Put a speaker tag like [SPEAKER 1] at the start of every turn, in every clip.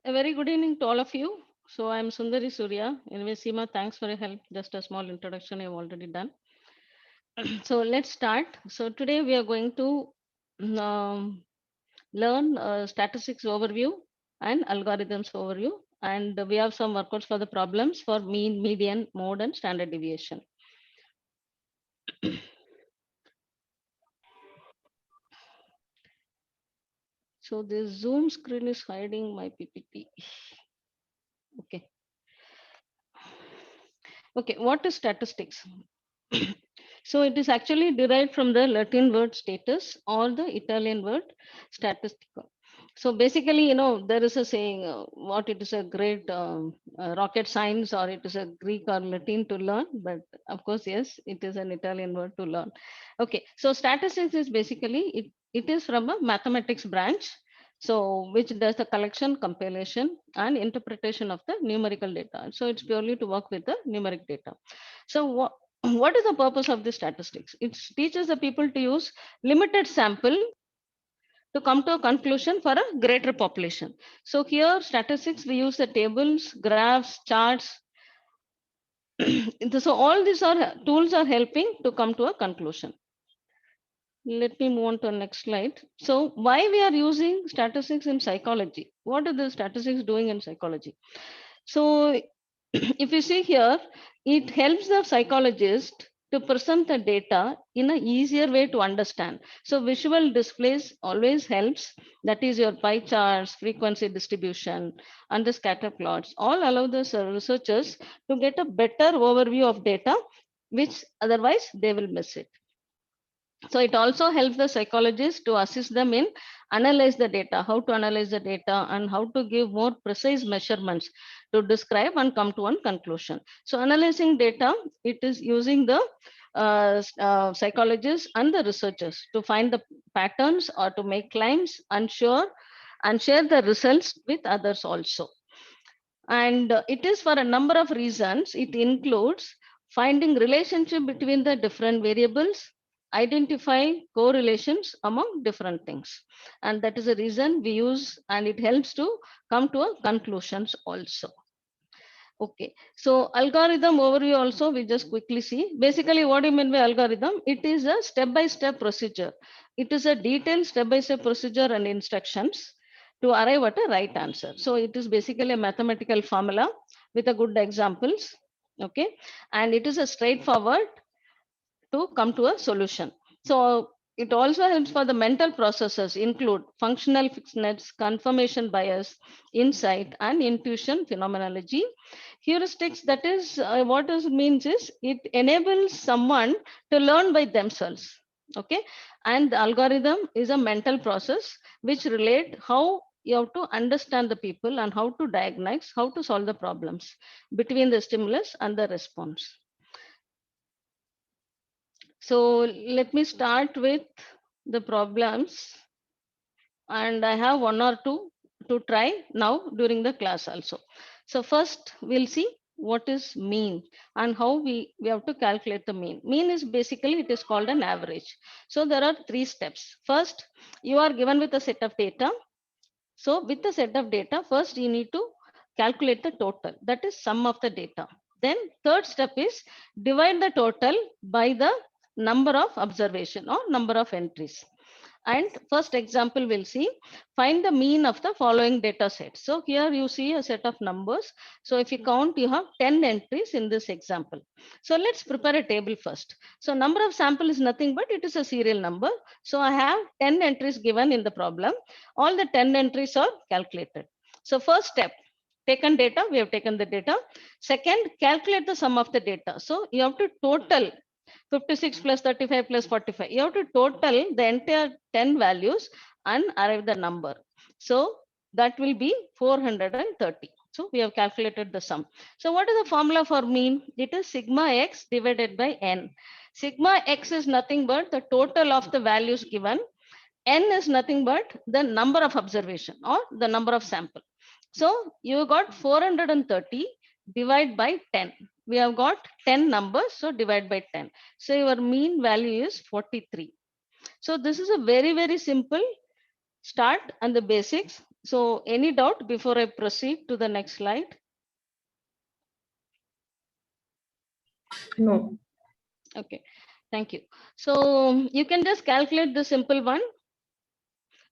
[SPEAKER 1] A very good evening to all of you. So I'm Sundari Surya. Anyway, Seema, thanks for your help. Just a small introduction I've already done. So let's start. So today we are going to um, learn statistics overview and algorithms overview. And we have some workouts for the problems for mean, median, mode, and standard deviation. So this Zoom screen is hiding my PPT. Okay. Okay. What is statistics? So it is actually derived from the Latin word status or the Italian word statistico. So basically, there is a saying, what it is a great rocket science or it is a Greek or Latin to learn. But of course, yes, it is an Italian word to learn. Okay, so statistics is basically, it is from a mathematics branch. So which does the collection, compilation and interpretation of the numerical data. So it's purely to work with the numeric data. So what is the purpose of this statistics? It teaches the people to use limited sample to come to a conclusion for a greater population. So here statistics, we use the tables, graphs, charts. So all these are tools are helping to come to a conclusion. Let me move on to the next slide. So why we are using statistics in psychology? What are the statistics doing in psychology? So if you see here, it helps the psychologist to present the data in an easier way to understand. So visual displays always helps. That is your pie charts, frequency distribution, and the scatter plots. All allow the researchers to get a better overview of data, which otherwise they will miss it. So it also helps the psychologists to assist them in analyze the data, how to analyze the data and how to give more precise measurements to describe and come to one conclusion. So analyzing data, it is using the psychologists and the researchers to find the patterns or to make claims and share the results with others also. And it is for a number of reasons. It includes finding relationship between the different variables, identify correlations among different things, and that is the reason we use, and it helps to come to a conclusions also. Okay, so algorithm overview also we just quickly see. Basically, what do you mean by algorithm? It is a step-by-step procedure. It is a detailed step-by-step procedure and instructions to arrive at a right answer. So it is basically a mathematical formula with a good examples. Okay, and it is a straightforward to come to a solution. So it also helps for the mental processes include functional fitness, confirmation bias, insight, and intuition phenomenology. Heuristics, that is what it means is it enables someone to learn by themselves. Okay, and the algorithm is a mental process which relate how you have to understand the people and how to diagnose, how to solve the problems between the stimulus and the response. So let me start with the problems, and I have one or two to try now during the class also. So first we'll see what is mean and how we have to calculate the mean. Mean is basically it is called an average. So there are three steps. First, you are given with a set of data. So with the set of data, first you need to calculate the total, that is sum of the data. Then third step is divide the total by the number of observation or number of entries. And first example we'll see, find the mean of the following data set. So here you see a set of numbers. So if you count, you have 10 entries in this example. So let's prepare a table first. So number of sample is nothing but it is a serial number. So I have 10 entries given in the problem. All the 10 entries are calculated. So first step, taken data, we have taken the data. Second, calculate the sum of the data. So you have to total 56 plus 35 plus 45. You have to total the entire 10 values and arrive the number. So that will be 430. So we have calculated the sum. So what is the formula for mean? It is sigma x divided by n. Sigma x is nothing but the total of the values given. N is nothing but the number of observation or the number of sample. So you got 430 divide by 10. We have got 10 numbers, so divide by 10. So your mean value is 43. So this is a very, very simple start and the basics. So any doubt before I proceed to the next slide?
[SPEAKER 2] No.
[SPEAKER 1] Okay, thank you. So you can just calculate the simple one.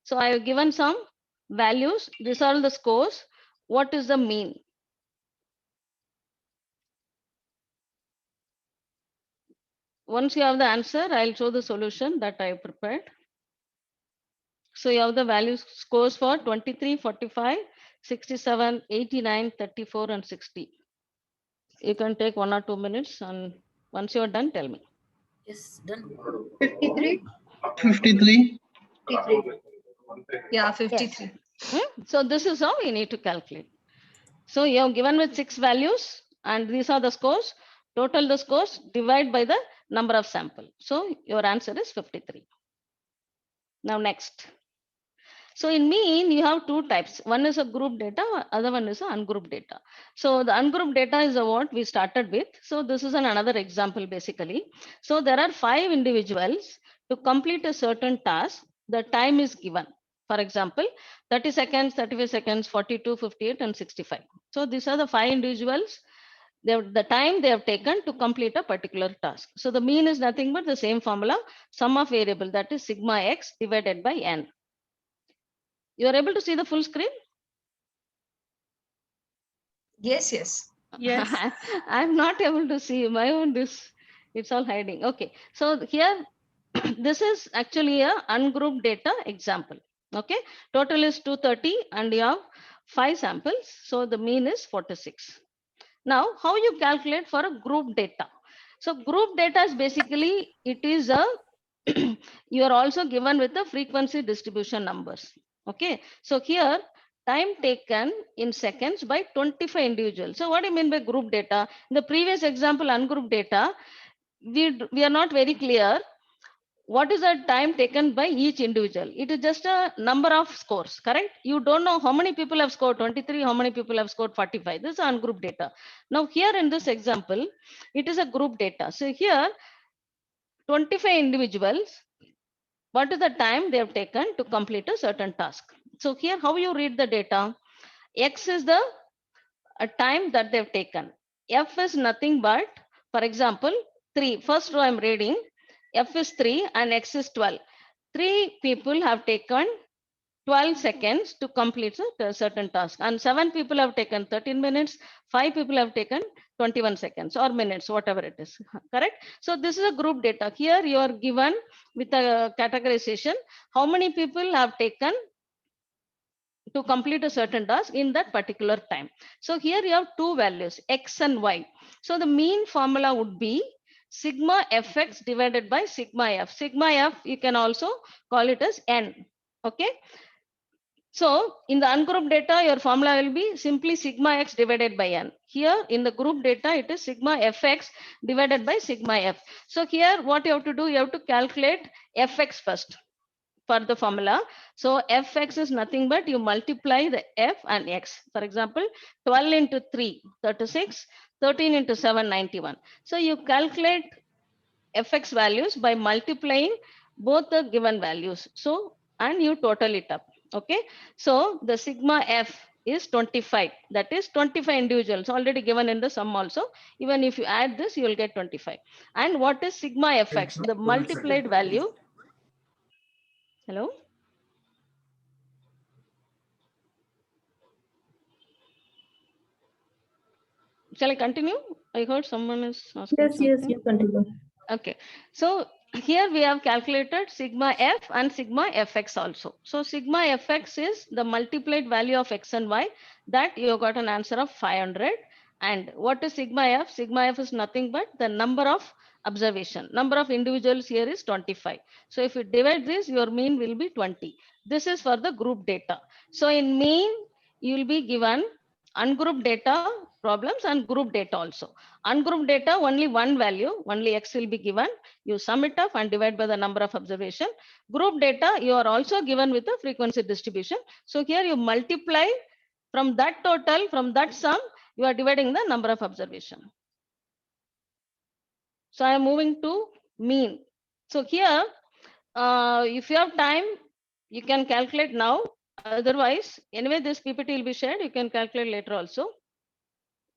[SPEAKER 1] So I have given some values. These are the scores. What is the mean? Once you have the answer, I'll show the solution that I prepared. So you have the values scores for 23, 45, 67, 89, 34, and 60. You can take 1 or 2 minutes, and once you're done, tell me.
[SPEAKER 3] Yes, done.
[SPEAKER 2] 53.
[SPEAKER 4] 53.
[SPEAKER 2] 53. Yeah, 53.
[SPEAKER 1] Yes. So this is how we need to calculate. So you have given with 6 values, and these are the scores. Total the scores divide by the number of sample. So your answer is 53. Now next. So in mean, you have two types. One is a group data, other one is a ungrouped data. So the ungrouped data is what we started with. So this is another example basically. So there are 5 individuals. To complete a certain task, the time is given. For example, 30 seconds, 35 seconds, 42, 58, and 65. So these are the 5 individuals. The time they have taken to complete a particular task. So the mean is nothing but the same formula, sum of variable, that is sigma x divided by n. You are able to see the full screen?
[SPEAKER 2] Yes, yes.
[SPEAKER 3] Yes.
[SPEAKER 1] I'm not able to see my own this. It's all hiding. Okay. So here, this is actually a ungrouped data example. Okay. Total is 230 and you have 5 samples. So the mean is 46. Now, how you calculate for a group data? So group data is basically, it is a, you are also given with the frequency distribution numbers. Okay. So here, time taken in seconds by 25 individuals. So what do you mean by group data? In the previous example, ungrouped data, we are not very clear what is the time taken by each individual. It is just a number of scores, correct? You don't know how many people have scored 23, how many people have scored 45. This is ungrouped data. Now here in this example, it is a group data. So here 25 individuals, what is the time they have taken to complete a certain task? So here how you read the data? X is the time that they've taken. F is nothing but, for example, 3. First row I'm reading. F is 3 and X is 12. 3 people have taken 12 seconds to complete a certain task, and 7 people have taken 13 minutes, 5 people have taken 21 seconds or minutes, whatever it is. Correct? So this is a group data. Here you are given with a categorization how many people have taken to complete a certain task in that particular time. So here you have two values, X and Y. So the mean formula would be sigma fx divided by sigma f. Sigma f, you can also call it as n. Okay. So in the ungrouped data, your formula will be simply sigma x divided by n. Here in the group data, it is sigma fx divided by sigma f. So here what you have to do, you have to calculate fx first for the formula. So fx is nothing but you multiply the f and x. For example, 12 into 3, 36, 13 into 7, 91. So you calculate fx values by multiplying both the given values. So, and you total it up. Okay. So the sigma f is 25. That is 25 individuals already given in the sum also. Even if you add this, you will get 25. And what is sigma fx? The multiplied value. Hello? Shall I continue? I heard someone is asking
[SPEAKER 2] Yes,
[SPEAKER 1] something.
[SPEAKER 2] yes, you continue.
[SPEAKER 1] Okay. So here we have calculated sigma f and sigma fx also. So sigma fx is the multiplied value of x and y, that you got an answer of 500. And what is sigma f? Sigma f is nothing but the number of observation. Number of individuals here is 25. So if you divide this, your mean will be 20. This is for the group data. So in mean, you will be given ungrouped data problems and group data also. Ungrouped data, only one value, only x will be given. You sum it up and divide by the number of observation. Group data, you are also given with the frequency distribution. So here you multiply from that total, from that sum, you are dividing the number of observation. So I am moving to mean. So here, if you have time, you can calculate now. Otherwise, anyway, this PPT will be shared. You can calculate later also.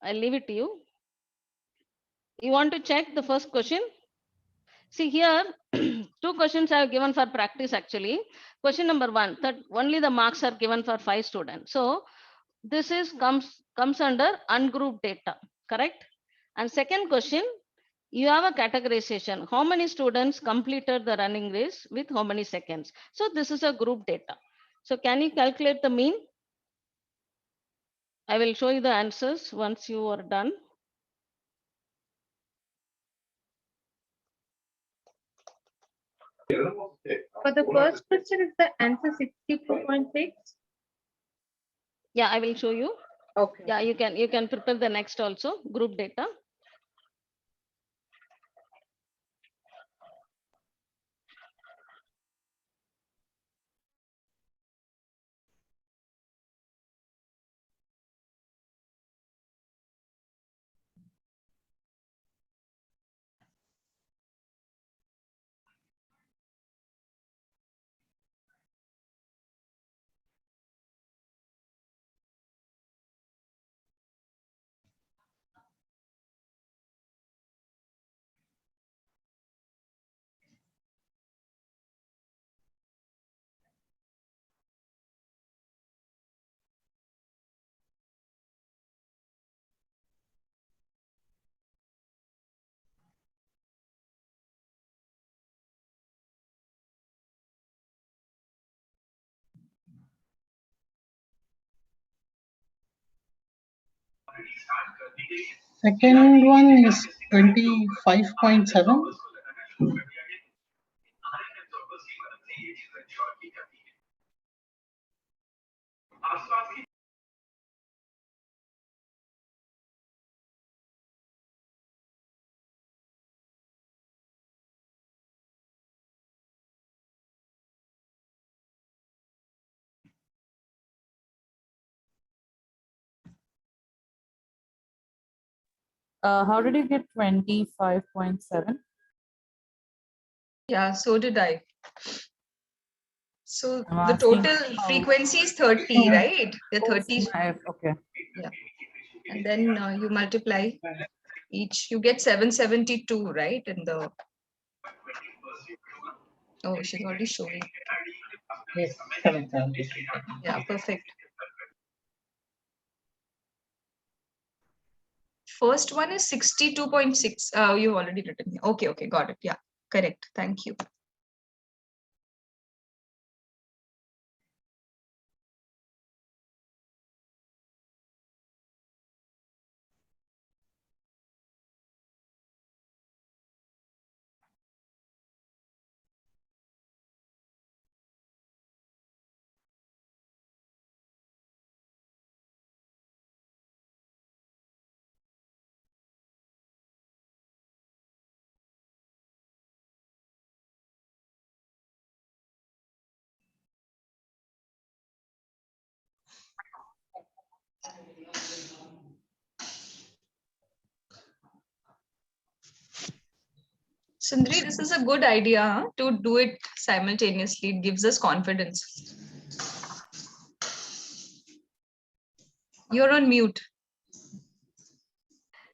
[SPEAKER 1] I'll leave it to you. You want to check the first question? See here, two questions I have given for practice actually. Question number one, that only the marks are given for 5 students. So this is comes under ungrouped data, correct? And second question, you have a categorization. How many students completed the running race with how many seconds? So this is a group data. So can you calculate the mean? I will show you the answers once you are done.
[SPEAKER 2] For the first question, is the answer 62.6?
[SPEAKER 1] Yeah, I will show you.
[SPEAKER 2] Okay.
[SPEAKER 1] Yeah, you can prepare the next also, group data.
[SPEAKER 3] Second one is 25.7.
[SPEAKER 4] How did you get 25.7?
[SPEAKER 2] Yeah, so did I. So
[SPEAKER 4] I'm
[SPEAKER 2] the
[SPEAKER 4] asking
[SPEAKER 2] total
[SPEAKER 4] how-
[SPEAKER 2] frequency is 30, right? The 30,
[SPEAKER 4] Okay.
[SPEAKER 2] and then you multiply each. You get 772, right? In the she's already showing.
[SPEAKER 3] Yes, 772.
[SPEAKER 2] Yeah, perfect. First one is 62.6. You've already written. Okay, got it. Yeah, correct. Thank you. Sundri, this is a good idea to do it simultaneously. It gives us confidence. You're on mute.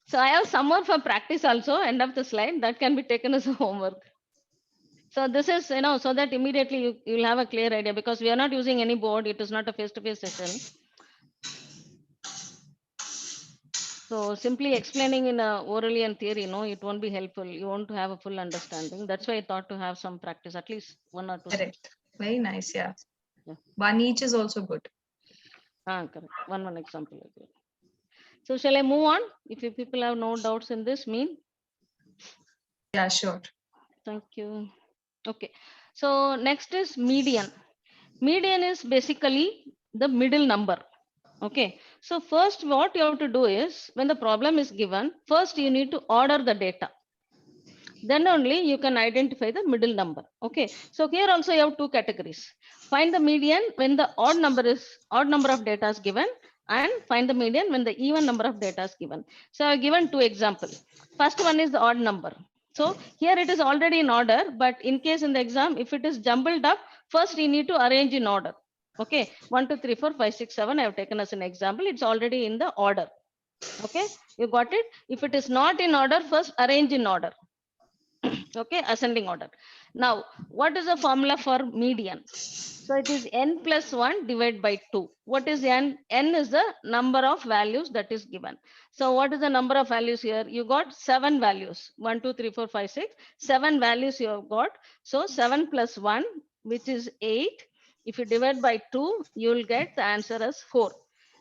[SPEAKER 1] So I have some more for practice also, end of the slide, that can be taken as a homework. So this is, so that immediately you'll have a clear idea, because we are not using any board. It is not a face-to-face session. So simply explaining in orally and theory, it won't be helpful. You want to have a full understanding. That's why I thought to have some practice, at least 1 or 2 steps.
[SPEAKER 2] Correct. Very nice. Yeah.
[SPEAKER 1] Yeah.
[SPEAKER 2] One each is also good.
[SPEAKER 1] Correct. One example. Okay. So shall I move on? If you people have no doubts in this,
[SPEAKER 2] Yeah, sure.
[SPEAKER 1] Thank you. Okay. So next is median. Median is basically the middle number. Okay. So first what you have to do is, when the problem is given, first you need to order the data. Then only you can identify the middle number. Okay. So here also you have two categories. Find the median when the odd number of data is given, and find the median when the even number of data is given. So I've given two examples. First one is the odd number. So here it is already in order, but in case in the exam, if it is jumbled up, first you need to arrange in order. Okay, 1, 2, 3, 4, 5, 6, 7. I have taken as an example. It's already in the order. Okay, you got it? If it is not in order, first arrange in order. Okay, ascending order. Now, what is the formula for median? So it is n plus 1 divided by 2. What is n? N is the number of values that is given. So what is the number of values here? You got 7 values. 1, 2, 3, 4, 5, 6. 7 values you have got. So 7 plus 1, which is 8. If you divide by 2, you will get the answer as 4.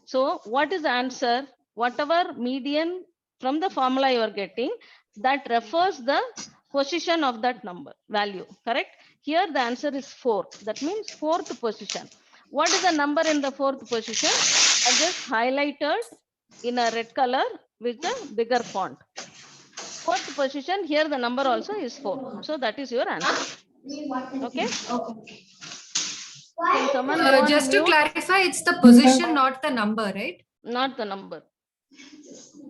[SPEAKER 1] So what is the answer? Whatever median from the formula you are getting, that refers the position of that number value, correct? Here the answer is 4. That means fourth position. What is the number in the fourth position? I've just highlighted in a red color with the bigger font. Fourth position, here the number also is 4. So that is your answer. Okay. Can someone go on
[SPEAKER 5] Just to
[SPEAKER 1] mute?
[SPEAKER 5] clarify, it's the position, not the number, right?
[SPEAKER 1] Not the number.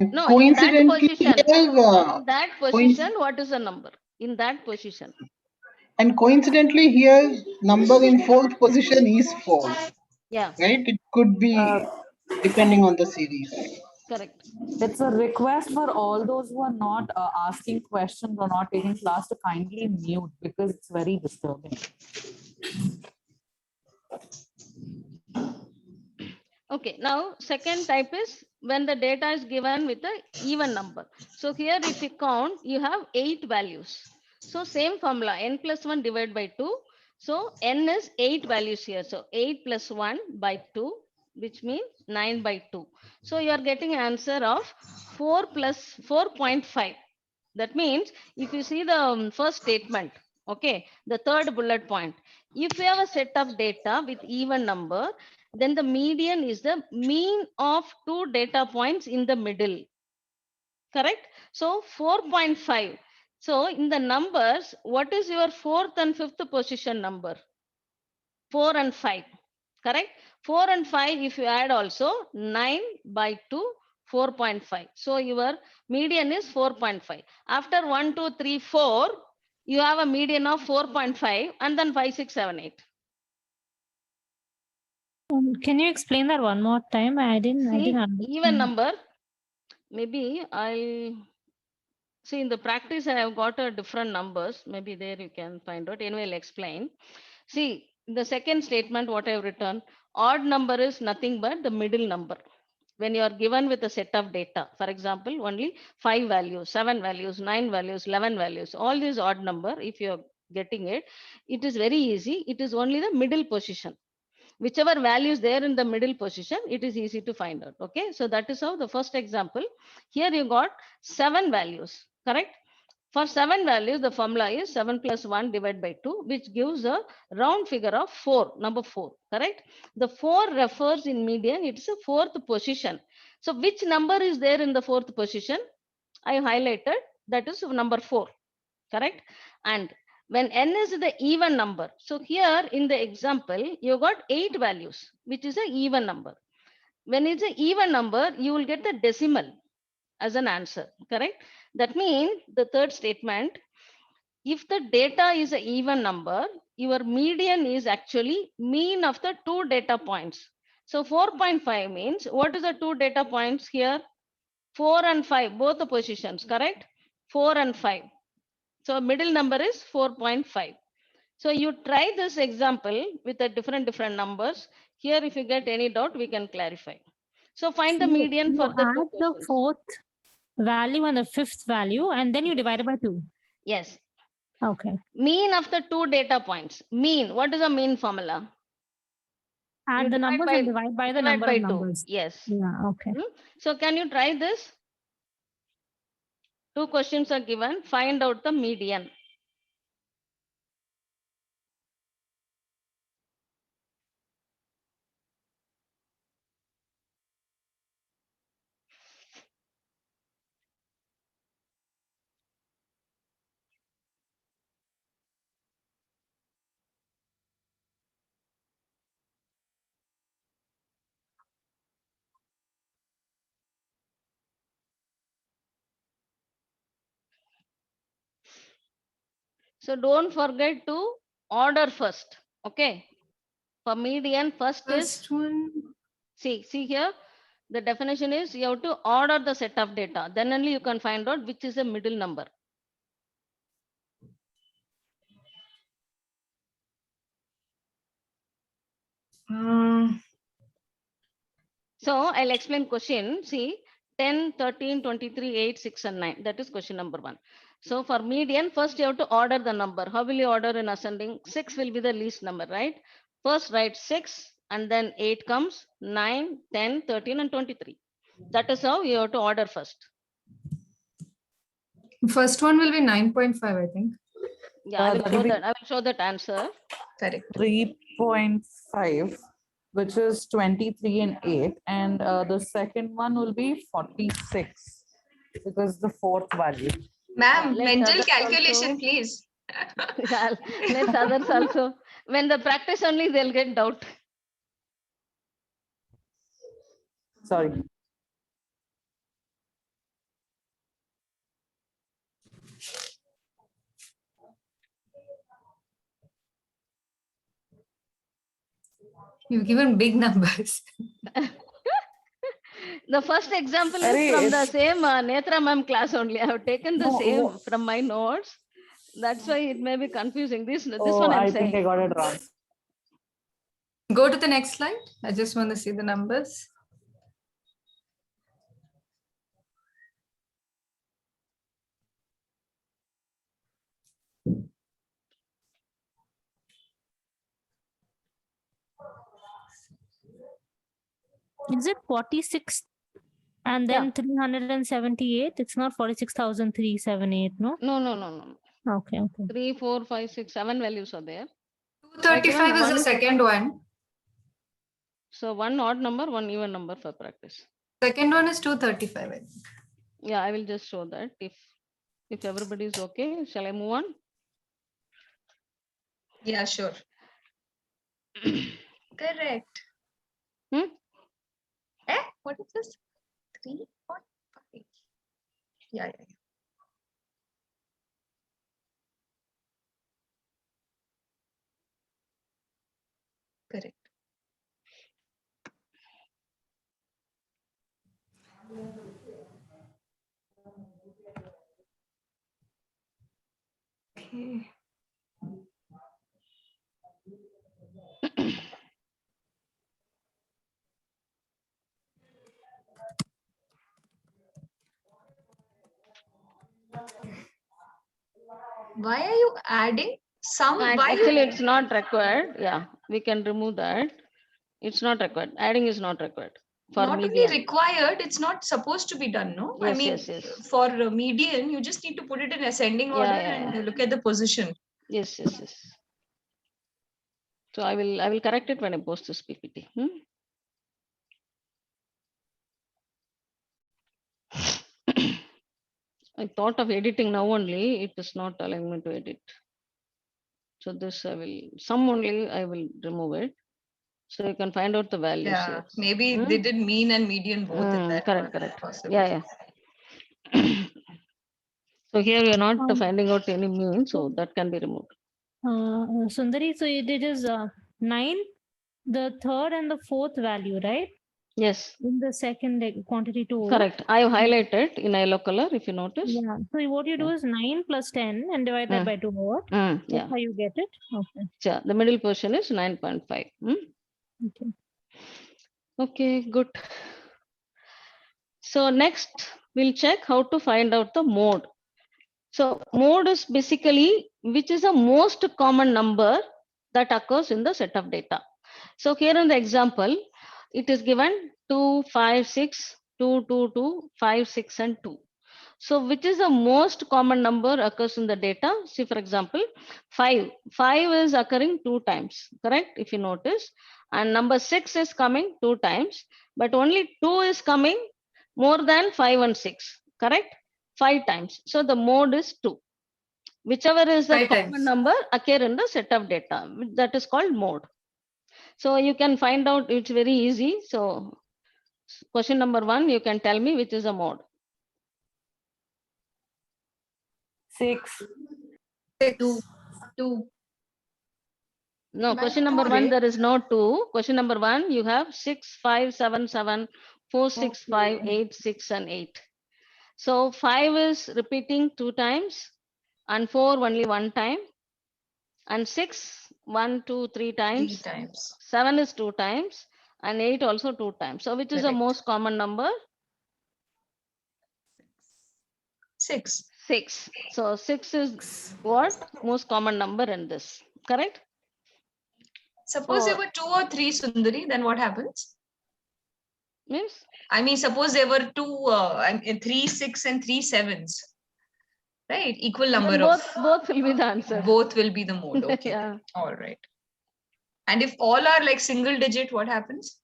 [SPEAKER 1] No, in that
[SPEAKER 3] Coincidentally,
[SPEAKER 1] position.
[SPEAKER 3] here,
[SPEAKER 1] In that position, what is the number? In that position.
[SPEAKER 3] and coincidentally here, number in fourth position is 4,
[SPEAKER 1] Yeah,
[SPEAKER 3] right? It could be depending on the series.
[SPEAKER 1] correct.
[SPEAKER 4] It's a request for all those who are not asking questions or not taking class to kindly mute because it's very disturbing.
[SPEAKER 1] Okay, now second type is when the data is given with a even number. So here if you count, you have 8 values. So same formula, n plus 1 divided by 2. So n is 8 values here. So 8 plus 1 by 2, which means 9 by 2. So you are getting answer of 4 plus 4.5. That means if you see the first statement, okay, the third bullet point, if you have a set of data with even number, then the median is the mean of 2 data points in the middle, correct? So 4.5. So in the numbers, what is your fourth and fifth position number? 4 and 5, correct? 4 and 5, if you add also 9 by 2, 4.5. So your median is 4.5. After 1, 2, 3, 4, you have a median of 4.5 and then 5, 6, 7, 8.
[SPEAKER 6] Can you explain that one more time? I didn't
[SPEAKER 1] See,
[SPEAKER 6] understand.
[SPEAKER 1] even number, maybe I see in the practice I have got a different numbers. Maybe there you can find out. Anyway, I'll explain. See, the second statement, what I have written, odd number is nothing but the middle number. When you are given with a set of data, for example, only 5 values, 7 values, 9 values, 11 values, all these odd number, if you are getting it, it is very easy. It is only the middle position. Whichever value is there in the middle position, it is easy to find out. Okay, so that is how the first example. Here you got 7 values, correct? For 7 values, the formula is 7 plus 1 divided by 2, which gives a round figure of 4, number 4, correct? The 4 refers in median, it's a fourth position. So which number is there in the fourth position? I highlighted, that is number 4, correct? And when n is the even number, so here in the example, you got 8 values, which is an even number. When it's an even number, you will get the decimal as an answer, correct? That means the third statement, if the data is an even number, your median is actually mean of the 2 data points. So 4.5 means, what is the 2 data points here? 4 and 5, both the positions, correct? 4 and 5. So middle number is 4.5. So you try this example with a different numbers. Here, if you get any doubt, we can clarify. So find the median
[SPEAKER 6] You
[SPEAKER 1] for the 2
[SPEAKER 6] add the
[SPEAKER 1] questions.
[SPEAKER 6] fourth value and the fifth value, and then you divide it by 2.
[SPEAKER 1] Yes.
[SPEAKER 6] Okay.
[SPEAKER 1] Mean of the 2 data points. Mean. What is the mean formula?
[SPEAKER 6] Add
[SPEAKER 1] You
[SPEAKER 6] the
[SPEAKER 1] divide
[SPEAKER 6] numbers
[SPEAKER 1] by-
[SPEAKER 6] and divide by the
[SPEAKER 1] Divide
[SPEAKER 6] number
[SPEAKER 1] by
[SPEAKER 6] of
[SPEAKER 1] 2.
[SPEAKER 6] numbers.
[SPEAKER 1] Yes.
[SPEAKER 6] Yeah, okay.
[SPEAKER 1] So can you try this? 2 questions are given. Find out the median. So don't forget to order first. Okay. For median, first is,
[SPEAKER 5] First one.
[SPEAKER 1] see here, the definition is you have to order the set of data. Then only you can find out which is the middle number. So I'll explain question. See, 10, 13, 23, 8, 6, and 9. That is question number 1. So for median, first you have to order the number. How will you order in ascending? 6 will be the least number, right? First write 6 and then 8 comes, 9, 10, 13, and 23. That is how you have to order first.
[SPEAKER 5] First one will be 9.5, I think.
[SPEAKER 1] Yeah, I will
[SPEAKER 4] that
[SPEAKER 1] show
[SPEAKER 4] will be-
[SPEAKER 1] that. I will show that answer.
[SPEAKER 2] Correct.
[SPEAKER 4] 3.5, which is 23 and 8. And the second one will be 46, because the fourth value.
[SPEAKER 2] Ma'am,
[SPEAKER 1] let
[SPEAKER 2] mental
[SPEAKER 1] others
[SPEAKER 2] calculation,
[SPEAKER 1] also-
[SPEAKER 2] please.
[SPEAKER 1] Yeah, let others also. When they practice only, they'll get doubt.
[SPEAKER 4] Sorry.
[SPEAKER 5] You've given big numbers.
[SPEAKER 1] The first example is
[SPEAKER 4] Arey,
[SPEAKER 1] from the
[SPEAKER 4] it's-
[SPEAKER 1] same Netra ma'am class only. I have taken the
[SPEAKER 4] No,
[SPEAKER 1] same from my notes. That's why it may be confusing. This
[SPEAKER 4] Oh,
[SPEAKER 1] one I'm
[SPEAKER 4] I think I
[SPEAKER 1] saying.
[SPEAKER 4] got it wrong.
[SPEAKER 5] Go to the next slide. I just want to see the numbers.
[SPEAKER 6] Is it 46 and then 378? It's not 46,378, no?
[SPEAKER 1] No, no, no, no.
[SPEAKER 6] Okay, okay.
[SPEAKER 1] 3, 4, 5, 6, 7 values are there.
[SPEAKER 5] 235 is the
[SPEAKER 1] one-
[SPEAKER 5] second one.
[SPEAKER 1] So one odd number, one even number for practice.
[SPEAKER 5] Second one is 235, I think.
[SPEAKER 1] Yeah, I will just show that. If everybody is okay, shall I move on?
[SPEAKER 2] Yeah, sure. Correct.
[SPEAKER 1] Hmm?
[SPEAKER 2] What is this? 3.5. Yeah, yeah. Correct.
[SPEAKER 5] Okay.
[SPEAKER 2] Why are you adding some? Why
[SPEAKER 1] Actually,
[SPEAKER 2] you?
[SPEAKER 1] it's not required. Yeah, we can remove that. It's not required. Adding is not required for
[SPEAKER 2] Not only
[SPEAKER 1] median.
[SPEAKER 2] required, it's not supposed to be done, no? I
[SPEAKER 1] Yes,
[SPEAKER 2] mean,
[SPEAKER 1] yes, yes.
[SPEAKER 2] for median, you just need to put it in ascending
[SPEAKER 1] Yeah,
[SPEAKER 2] order
[SPEAKER 1] yeah,
[SPEAKER 2] and
[SPEAKER 1] yeah.
[SPEAKER 2] look at the position.
[SPEAKER 1] Yes, yes, yes. So I will correct it when I post this PPT. I thought of editing now only. It is not allowing me to edit. So this some only I will remove it. So you can find out the values
[SPEAKER 2] Yeah,
[SPEAKER 1] here.
[SPEAKER 2] maybe they did mean and median both in that.
[SPEAKER 1] Correct,
[SPEAKER 2] one,
[SPEAKER 1] correct.
[SPEAKER 2] possibly.
[SPEAKER 1] Yeah, yeah. So here we are not finding out any mean, so that can be removed.
[SPEAKER 6] Sundari, so it is 9, the third and the fourth value, right?
[SPEAKER 1] Yes,
[SPEAKER 6] In the second quantity 2.
[SPEAKER 1] correct. I have highlighted in yellow color, if you notice.
[SPEAKER 6] Yeah. So what you do is 9 plus 10 and divide that by 2 over.
[SPEAKER 1] Yeah.
[SPEAKER 6] That's how you get it. Okay.
[SPEAKER 1] So the middle portion is 9.5.
[SPEAKER 6] Okay.
[SPEAKER 1] Okay, good. So next we'll check how to find out the mode. So mode is basically which is the most common number that occurs in the set of data. So here in the example, it is given 2, 5, 6, 2, 2, 2, 5, 6, and 2. So which is the most common number occurs in the data? See, for example, 5. 5 is occurring 2 times, correct? If you notice, and number 6 is coming 2 times, but only 2 is coming more than 5 and 6, correct? 5 times. So the mode is 2. Whichever is the
[SPEAKER 5] 5
[SPEAKER 1] common
[SPEAKER 5] times.
[SPEAKER 1] number occur in the set of data, that is called mode. So you can find out, it's very easy. So question number 1, you can tell me which is a mode.
[SPEAKER 4] 6.
[SPEAKER 5] 6.
[SPEAKER 2] 2.
[SPEAKER 1] No,
[SPEAKER 2] By
[SPEAKER 1] question
[SPEAKER 2] two,
[SPEAKER 1] number one,
[SPEAKER 2] right?
[SPEAKER 1] there is no 2. Question number 1, you have 6, 5, 7, 7, 4, 6, 5, 8, 6, and 8. So 5 is repeating 2 times, and 4 only 1 time, and 6, 1, 2, 3
[SPEAKER 2] 3
[SPEAKER 1] times,
[SPEAKER 2] times.
[SPEAKER 1] 7 is 2 times, and 8 also 2 times. So which is the
[SPEAKER 2] Correct.
[SPEAKER 1] most common number?
[SPEAKER 2] 6.
[SPEAKER 1] 6. So 6 is what? Most common number in this, correct?
[SPEAKER 2] Suppose there
[SPEAKER 1] So
[SPEAKER 2] were 2 or 3, Sundari, then what happens?
[SPEAKER 1] means
[SPEAKER 2] I mean, suppose there were 3 6 and 3 7s, right? Equal number
[SPEAKER 1] then
[SPEAKER 2] of
[SPEAKER 1] both will be the answer.
[SPEAKER 2] both will be the mode. Okay.
[SPEAKER 1] Yeah.
[SPEAKER 2] All right. And if all are like single digit, what happens?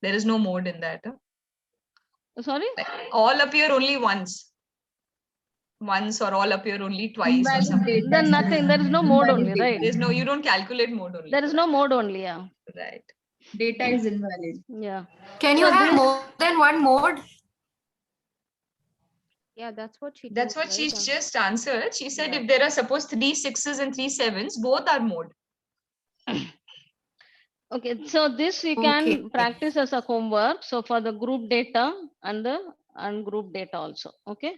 [SPEAKER 2] There is no mode in that. Huh?
[SPEAKER 1] Sorry?
[SPEAKER 2] Like, all appear only once. Once or all appear only twice or something.
[SPEAKER 1] Then nothing. There is no mode only, right?
[SPEAKER 2] There's no, you don't calculate mode only.
[SPEAKER 1] There is
[SPEAKER 2] for
[SPEAKER 1] no mode only. Yeah.
[SPEAKER 2] that. Right.
[SPEAKER 7] Data is invalid.
[SPEAKER 1] Yeah.
[SPEAKER 5] Can you
[SPEAKER 1] So
[SPEAKER 5] have
[SPEAKER 1] this-
[SPEAKER 5] more than one mode?
[SPEAKER 8] Yeah, that's what she.
[SPEAKER 2] That's
[SPEAKER 8] told,
[SPEAKER 2] what she
[SPEAKER 8] right?
[SPEAKER 2] just answered. She said
[SPEAKER 1] Yeah.
[SPEAKER 2] if there are suppose 3 6s and 3 7s, both are mode.
[SPEAKER 1] Okay, so this you
[SPEAKER 5] Okay.
[SPEAKER 1] can practice as a homework. So for the group data and the ungrouped data also. Okay.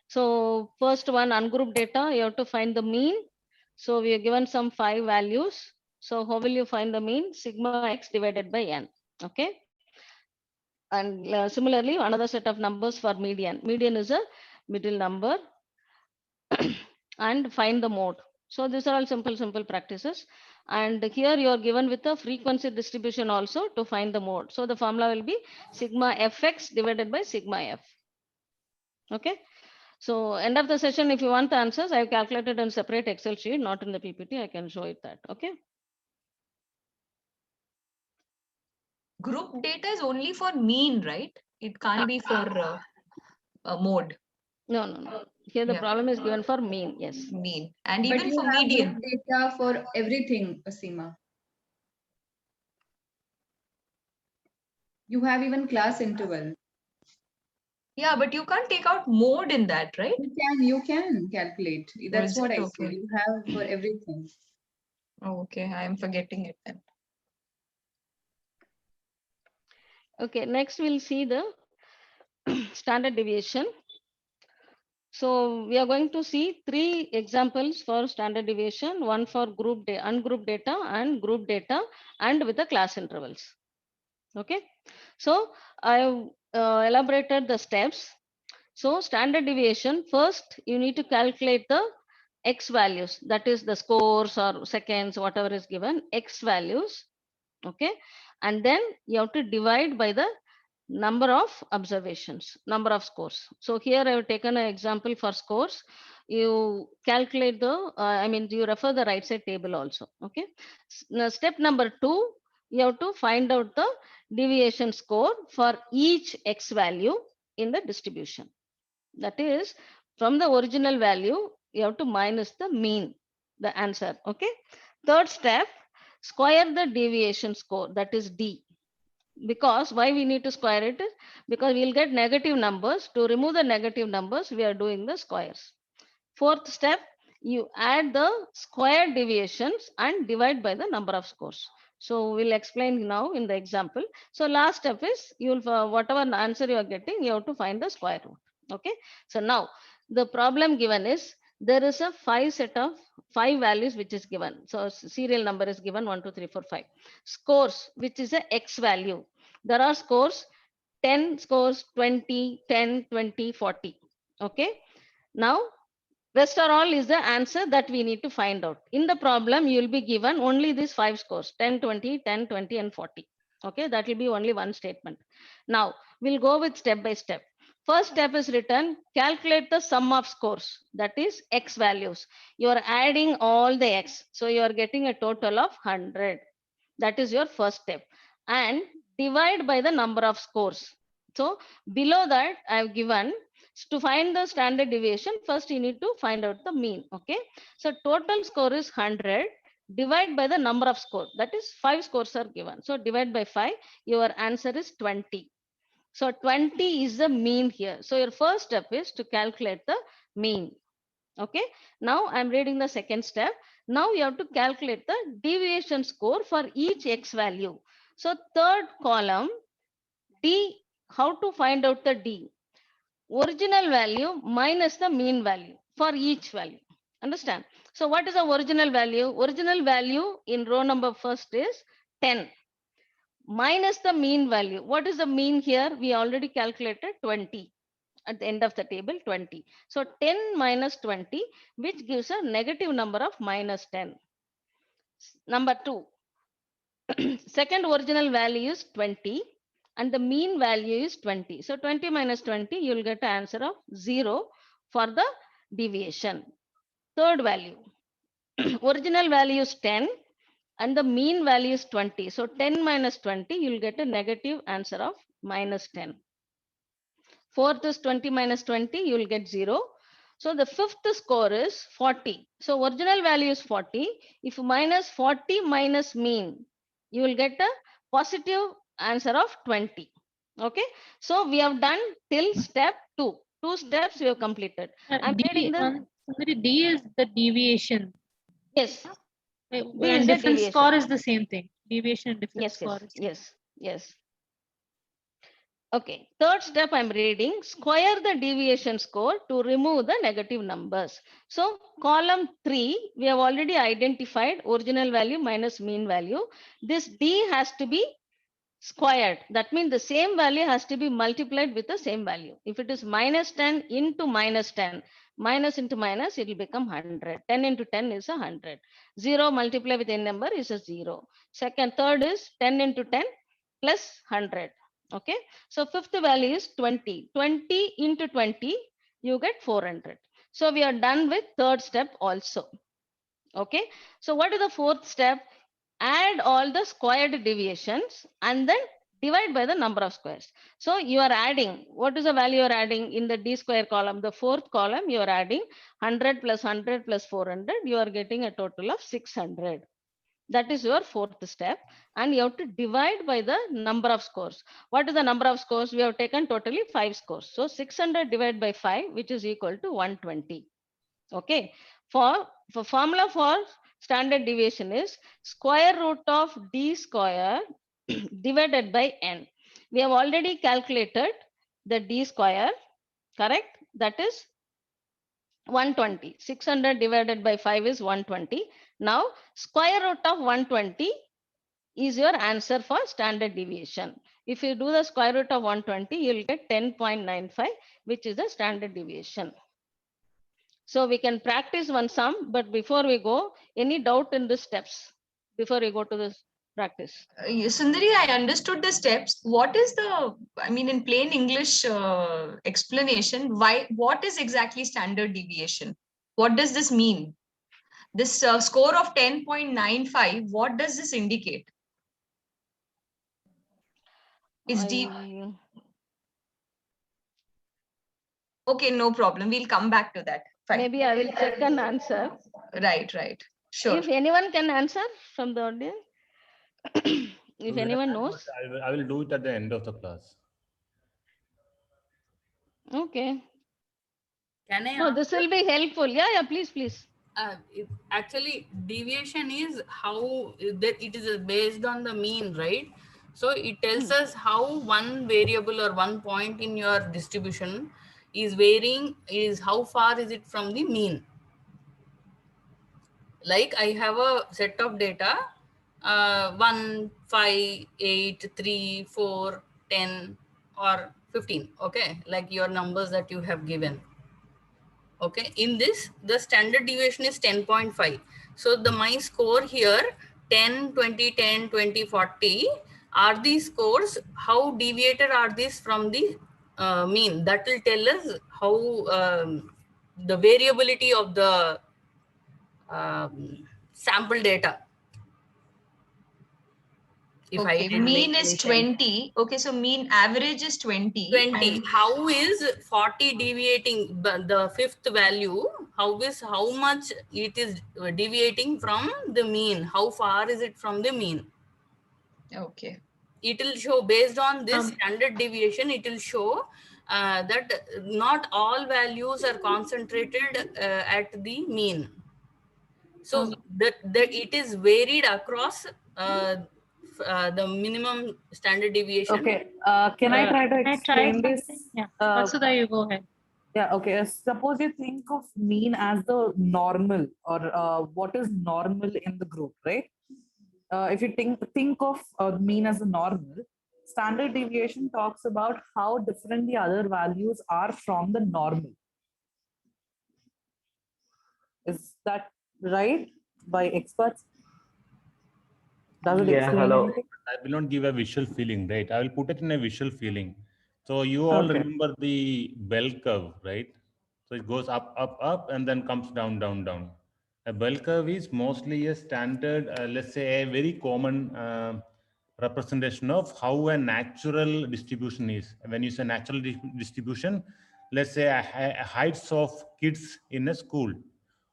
[SPEAKER 1] So first one, ungrouped data, you have to find the mean. So we are given some 5 values. So how will you find the mean? Sigma x divided by n. Okay. And similarly, another set of numbers for median. Median is a middle number and find the mode. So these are all simple practices. And here you are given with a frequency distribution also to find the mode. So the formula will be sigma fx divided by sigma f. Okay. So end of the session, if you want the answers, I have calculated in separate Excel sheet, not in the PPT. I can show it that. Okay.
[SPEAKER 2] Group data is only for mean, right? It can't be for mode.
[SPEAKER 1] No. Here the
[SPEAKER 2] Yeah.
[SPEAKER 1] problem is given for mean. Yes.
[SPEAKER 2] Mean. And
[SPEAKER 7] But
[SPEAKER 2] even
[SPEAKER 7] you
[SPEAKER 2] for
[SPEAKER 7] have
[SPEAKER 2] median.
[SPEAKER 7] group data for everything, Asima. You have even class interval.
[SPEAKER 2] Yeah, but you can't take out mode in that, right?
[SPEAKER 7] You can calculate. That's
[SPEAKER 2] is
[SPEAKER 7] what
[SPEAKER 2] it?
[SPEAKER 7] I
[SPEAKER 2] Okay.
[SPEAKER 7] said. You have for everything.
[SPEAKER 2] Oh, okay, I am forgetting it then.
[SPEAKER 1] Okay. Next, we'll see the standard deviation. So we are going to see 3 examples for standard deviation, one for ungrouped data and group data and with the class intervals. Okay. So I have elaborated the steps. So standard deviation, first you need to calculate the X values, that is the scores or seconds, whatever is given, X values. Okay. And then you have to divide by the number of observations, number of scores. So here I have taken an example for scores. You calculate the, you refer the right side table also. Okay. Now step number 2, you have to find out the deviation score for each X value in the distribution. That is, from the original value, you have to minus the mean, the answer. Okay. Third step, square the deviation score, that is D. Because why we need to square it is because we'll get negative numbers. To remove the negative numbers, we are doing the squares. Fourth step, you add the square deviations and divide by the number of scores. So we'll explain now in the example. So last step is you'll whatever answer you are getting, you have to find the square root. Okay. So now the problem given is there is a 5 set of 5 values which is given. So serial number is given 1, 2, 3, 4, 5. Scores, which is a X value. There are scores 10 scores, 20, 10, 20, 40. Okay. Now rest are all is the answer that we need to find out. In the problem, you will be given only these 5 scores, 10, 20, 10, 20, and 40. Okay, that will be only one statement. Now, we'll go with step by step. First step is written, calculate the sum of scores, that is X values. You are adding all the X. So you are getting a total of 100. That is your first step. And divide by the number of scores. So below that, I have given to find the standard deviation, first you need to find out the mean. Okay. So total score is 100. Divide by the number of score. That is 5 scores are given. So divide by 5. Your answer is 20. So 20 is the mean here. So your first step is to calculate the mean. Okay, now I'm reading the second step. Now you have to calculate the deviation score for each x value. So third column, D, how to find out the D? Original value minus the mean value for each value. Understand? So what is the original value? Original value in row number first is 10 minus the mean value. What is the mean here? We already calculated 20 at the end of the table, 20. So 10 minus 20, which gives a negative number of minus 10. Number 2, second original value is 20 and the mean value is 20. So 20 minus 20, you will get an answer of 0 for the deviation. Third value, original value is 10 and the mean value is 20. So 10 minus 20, you will get a negative answer of minus 10. Fourth is 20 minus 20, you will get 0. So the fifth score is 40. So original value is 40. If minus 40 minus mean, you will get a positive answer of 20. Okay. So we have done till step 2. 2 steps we have completed. I'm reading the
[SPEAKER 6] Sundari, D is the deviation.
[SPEAKER 1] yes.
[SPEAKER 6] And
[SPEAKER 1] D is the
[SPEAKER 6] different
[SPEAKER 1] deviation.
[SPEAKER 6] score is the same thing. Deviation and different
[SPEAKER 1] Yes,
[SPEAKER 6] score.
[SPEAKER 1] yes. Okay, third step I'm reading, square the deviation score to remove the negative numbers. So column 3, we have already identified original value minus mean value. This D has to be squared. That means the same value has to be multiplied with the same value. If it is minus 10 into minus 10, minus into minus, it will become 100. 10 into 10 is 100. 0 multiplied with any number is a 0. Third is 10 into 10 plus 100. Okay, so fifth value is 20. 20 into 20, you get 400. So we are done with third step also. Okay, so what is the fourth step? Add all the squared deviations and then divide by the number of squares. So you are adding, what is the value you are adding in the D square column? The fourth column, you are adding 100 plus 100 plus 400, you are getting a total of 600. That is your fourth step. And you have to divide by the number of scores. What is the number of scores? We have taken totally 5 scores. So 600 divided by 5, which is equal to 120. Okay. For formula for standard deviation is square root of D square divided by N. We have already calculated the D square, correct? That is 120. 600 divided by 5 is 120. Now square root of 120 is your answer for standard deviation. If you do the square root of 120, you will get 10.95, which is the standard deviation. So we can practice one sum, but before we go, any doubt in the steps before we go to the practice?
[SPEAKER 2] Sundari, I understood the steps. What is the, I mean, in plain English explanation, what is exactly standard deviation? What does this mean? This score of 10.95, what does this indicate? Is okay, no problem. We'll come back to that. Fine.
[SPEAKER 1] Maybe I will check and answer.
[SPEAKER 2] Right. Sure.
[SPEAKER 1] If anyone can answer from the audience, if anyone knows.
[SPEAKER 8] I will do it at the end of the class.
[SPEAKER 1] Okay.
[SPEAKER 9] Can I?
[SPEAKER 1] No, this will be helpful. Yeah, please.
[SPEAKER 9] Actually, deviation is how that it is based on the mean, right? So it tells us how one variable or one point in your distribution is varying, is how far is it from the mean. Like I have a set of data, 1, 5, 8, 3, 4, 10, or 15. Okay, like your numbers that you have given. Okay, in this, the standard deviation is 10.5. So my score here, 10, 20, 10, 20, 40, are these scores, how deviated are these from the mean? That will tell us how the variability of the sample data. If
[SPEAKER 2] okay, mean is 20. Okay, so mean average is 20.
[SPEAKER 9] 20. How is 40 deviating? The fifth value, how much it is deviating from the mean? How far is it from the mean?
[SPEAKER 2] Okay.
[SPEAKER 9] It will show based on this standard deviation. It will show that not all values are concentrated at the mean. So that it is varied across the minimum standard deviation.
[SPEAKER 4] Okay, can I try to
[SPEAKER 6] Can I try
[SPEAKER 4] explain this?
[SPEAKER 6] something? Yeah.
[SPEAKER 5] Vasudha, you go ahead.
[SPEAKER 4] Yeah, okay. Suppose you think of mean as the normal, or what is normal in the group, right? If you think of mean as a normal, standard deviation talks about how different the other values are from the normal. Is that right by experts? Does it
[SPEAKER 8] Yeah,
[SPEAKER 4] explain
[SPEAKER 8] hello.
[SPEAKER 4] anything?
[SPEAKER 8] I will not give a visual feeling, right? I will put it in a visual feeling. So you all
[SPEAKER 4] Okay.
[SPEAKER 8] remember the bell curve, right? So it goes up, up, up, and then comes down, down, down. A bell curve is mostly a standard, let's say a very common representation of how a natural distribution is. When you say natural distribution, let's say heights of kids in a school,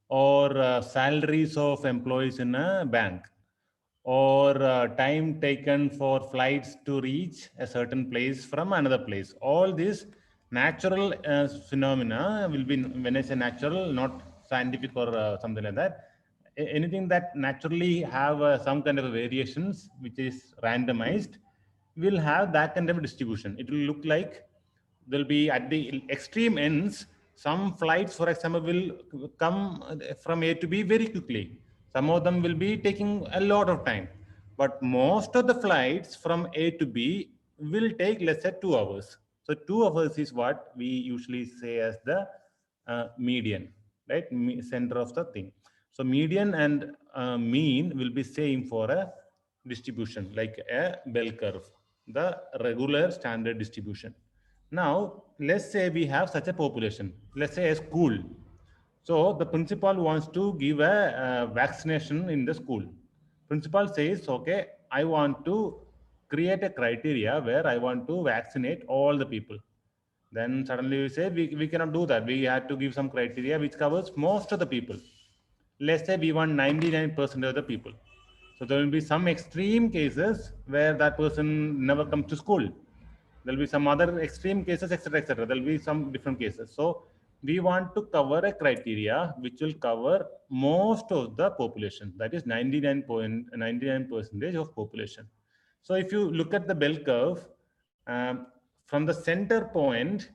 [SPEAKER 8] or salaries of employees in a bank, or time taken for flights to reach a certain place from another place. All these natural phenomena will be, when I say natural, not scientific or something like that, anything that naturally have some kind of variations which is randomized will have that kind of distribution. It will look like there'll be at the extreme ends, some flights, for example, will come from A to B very quickly. Some of them will be taking a lot of time. But most of the flights from A to B will take, let's say, 2 hours. So 2 hours is what we usually say as the median, right? Center of the thing. So median and mean will be same for a distribution, like a bell curve, the regular standard distribution. Now, let's say we have such a population, let's say a school. So the principal wants to give a vaccination in the school. Principal says, okay, I want to create a criteria where I want to vaccinate all the people. Then suddenly we say, we cannot do that. We had to give some criteria which covers most of the people. Let's say we want 99% of the people. So there will be some extreme cases where that person never comes to school. There'll be some other extreme cases, etc., etc. There'll be some different cases. So we want to cover a criteria which will cover most of the population. That is 99% of population. So if you look at the bell curve, from the center point,